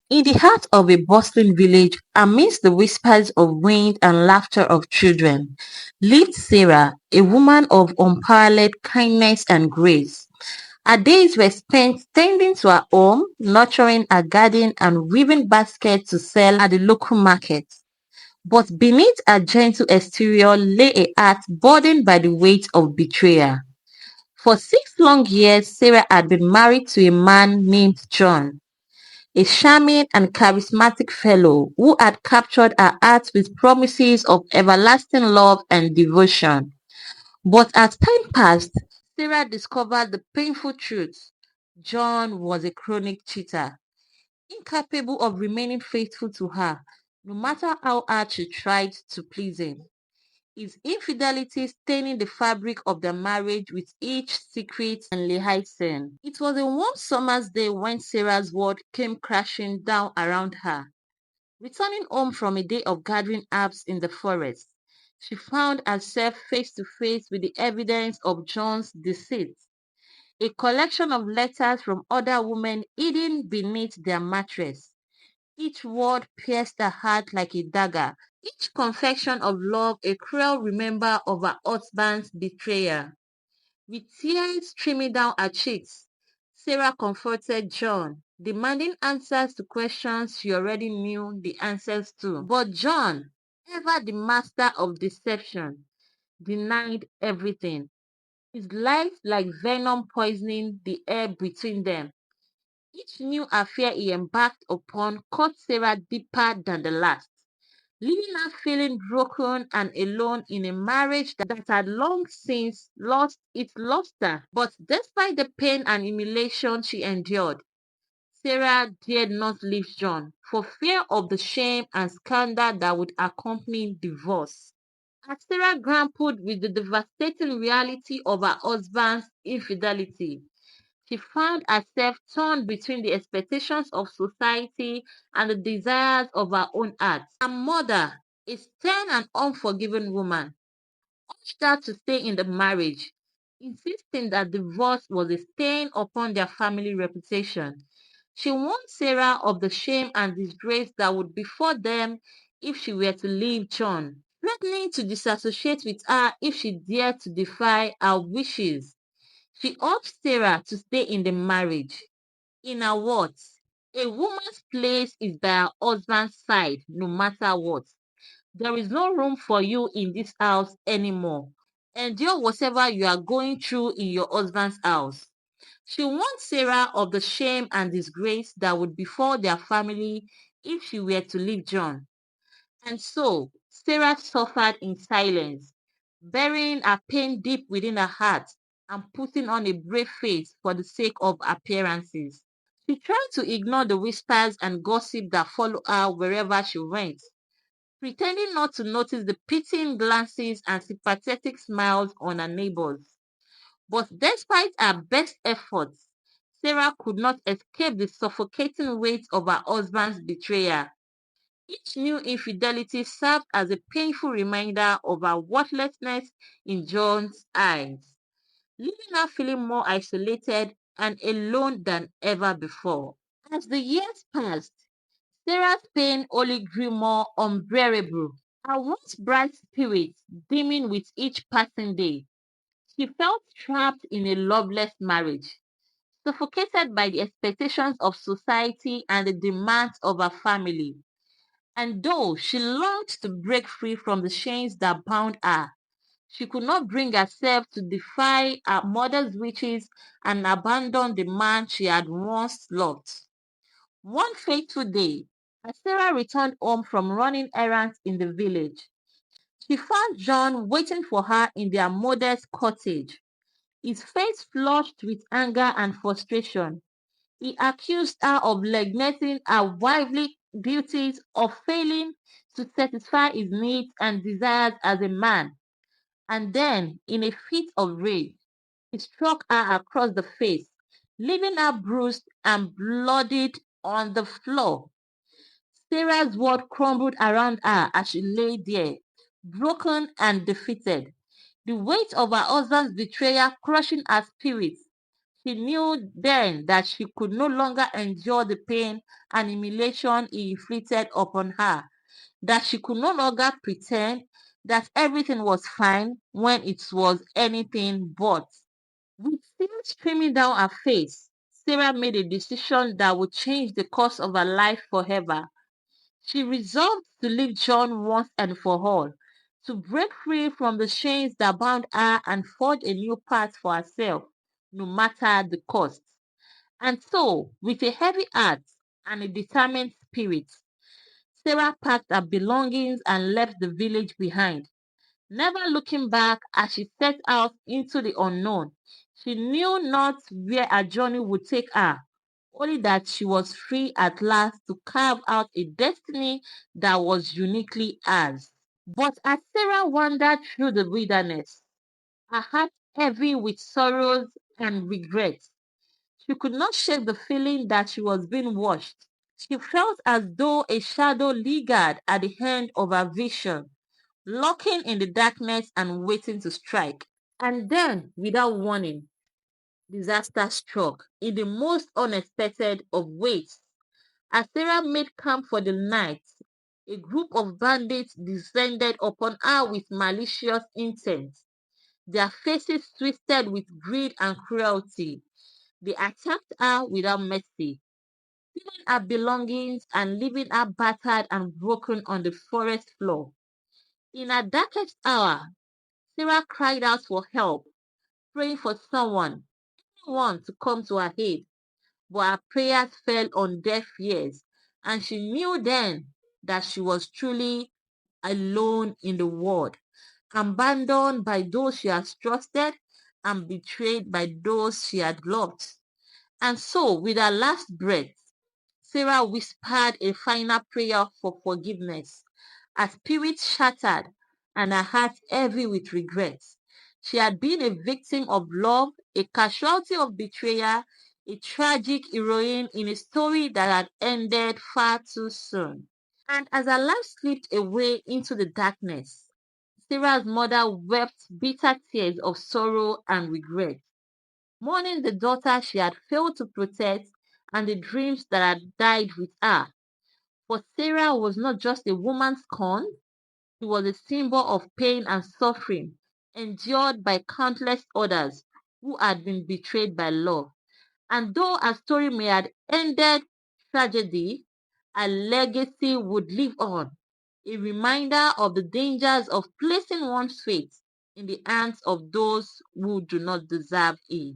In the heart of a bustling village, amidst the whispers of wind and laughter of children, lived Sarah, a woman of unparalleled kindness and grace. Her days were spent tending to her home, nurturing her garden, and weaving baskets to sell at the local market. But beneath her gentle exterior lay a heart burdened by the weight of betrayal. For 6 long years, Sarah had been married to a man named John, a charming and charismatic fellow who had captured her heart with promises of everlasting love and devotion. But as time passed, Sarah discovered the painful truth. John was a chronic cheater, incapable of remaining faithful to her, no matter how hard she tried to please him. His infidelity staining the fabric of their marriage with each secret and liaison. It was a warm summer's day when Sarah's world came crashing down around her. Returning home from a day of gathering herbs in the forest, she found herself face to face with the evidence of John's deceit, a collection of letters from other women hidden beneath their mattress. Each word pierced her heart like a dagger, each confession of love a cruel reminder of her husband's betrayal. With tears streaming down her cheeks, Sarah confronted John, demanding answers to questions she already knew the answers to. But John, ever the master of deception, denied everything. His lies like venom poisoning the air between them. Each new affair he embarked upon cut Sarah deeper than the last, leaving her feeling broken and alone in a marriage that had long since lost its luster. But despite the pain and humiliation she endured, Sarah dared not leave John for fear of the shame and scandal that would accompany divorce. As Sarah grappled with the devastating reality of her husband's infidelity, she found herself torn between the expectations of society and the desires of her own heart. Her mother, a stern and unforgiving woman, urged her to stay in the marriage, insisting that divorce was a stain upon their family reputation. She warned Sarah of the shame and disgrace that would befall them if she were to leave John, threatening to disassociate with her if she dared to defy her wishes. She urged Sarah to stay in the marriage. In her words, a woman's place is by her husband's side no matter what. There is no room for you in this house anymore. Endure whatever you are going through in your husband's house. She warned Sarah of the shame and disgrace that would befall their family if she were to leave John. And so Sarah suffered in silence, burying her pain deep within her heart and putting on a brave face for the sake of appearances. She tried to ignore the whispers and gossip that followed her wherever she went, pretending not to notice the pitying glances and sympathetic smiles on her neighbors. But despite her best efforts, Sarah could not escape the suffocating weight of her husband's betrayal. Each new infidelity served as a painful reminder of her worthlessness in John's eyes, leaving her feeling more isolated and alone than ever before. As the years passed, Sarah's pain only grew more unbearable. Her once bright spirit dimming with each passing day. She felt trapped in a loveless marriage, suffocated by the expectations of society and the demands of her family. And though she longed to break free from the chains that bound her, she could not bring herself to defy her mother's wishes and abandon the man she had once loved. One fateful day, as Sarah returned home from running errands in the village, she found John waiting for her in their modest cottage, his face flushed with anger and frustration. He accused her of neglecting her wifely duties, of failing to satisfy his needs and desires as a man. And then, in a fit of rage, he struck her across the face, leaving her bruised and bloodied on the floor. Sarah's world crumbled around her as she lay there, broken and defeated, the weight of her husband's betrayal crushing her spirit. She knew then that she could no longer endure the pain and humiliation he inflicted upon her, that she could no longer pretend that everything was fine when it was anything but. With tears streaming down her face, Sarah made a decision that would change the course of her life forever. She resolved to leave John once and for all, to break free from the chains that bound her and forge a new path for herself, no matter the cost. And so, with a heavy heart and a determined spirit, Sarah packed her belongings and left the village behind, never looking back as she set out into the unknown. She knew not where her journey would take her, only that she was free at last to carve out a destiny that was uniquely hers. But as Sarah wandered through the wilderness, her heart heavy with sorrows and regrets, she could not shake the feeling that she was being watched. She felt as though a shadow lingered at the end of her vision, lurking in the darkness and waiting to strike. And then, without warning, disaster struck in the most unexpected of ways. As Sarah made camp for the night, a group of bandits descended upon her with malicious intent, their faces twisted with greed and cruelty. They attacked her without mercy, stealing her belongings and leaving her battered and broken on the forest floor. In her darkest hour, Sarah cried out for help, praying for anyone to come to her aid. But her prayers fell on deaf ears, and she knew then that she was truly alone in the world, abandoned by those she had trusted and betrayed by those she had loved. And so, with her last breath, Sarah whispered a final prayer for forgiveness. Her spirit shattered and her heart heavy with regret. She had been a victim of love, a casualty of betrayal, a tragic heroine in a story that had ended far too soon. And as her life slipped away into the darkness, Sarah's mother wept bitter tears of sorrow and regret, mourning the daughter she had failed to protect and the dreams that had died with her. For Sarah was not just a woman scorned, she was a symbol of pain and suffering endured by countless others who had been betrayed by love. And though her story may have ended tragedy, her legacy would live on, a reminder of the dangers of placing one's fate in the hands of those who do not deserve it.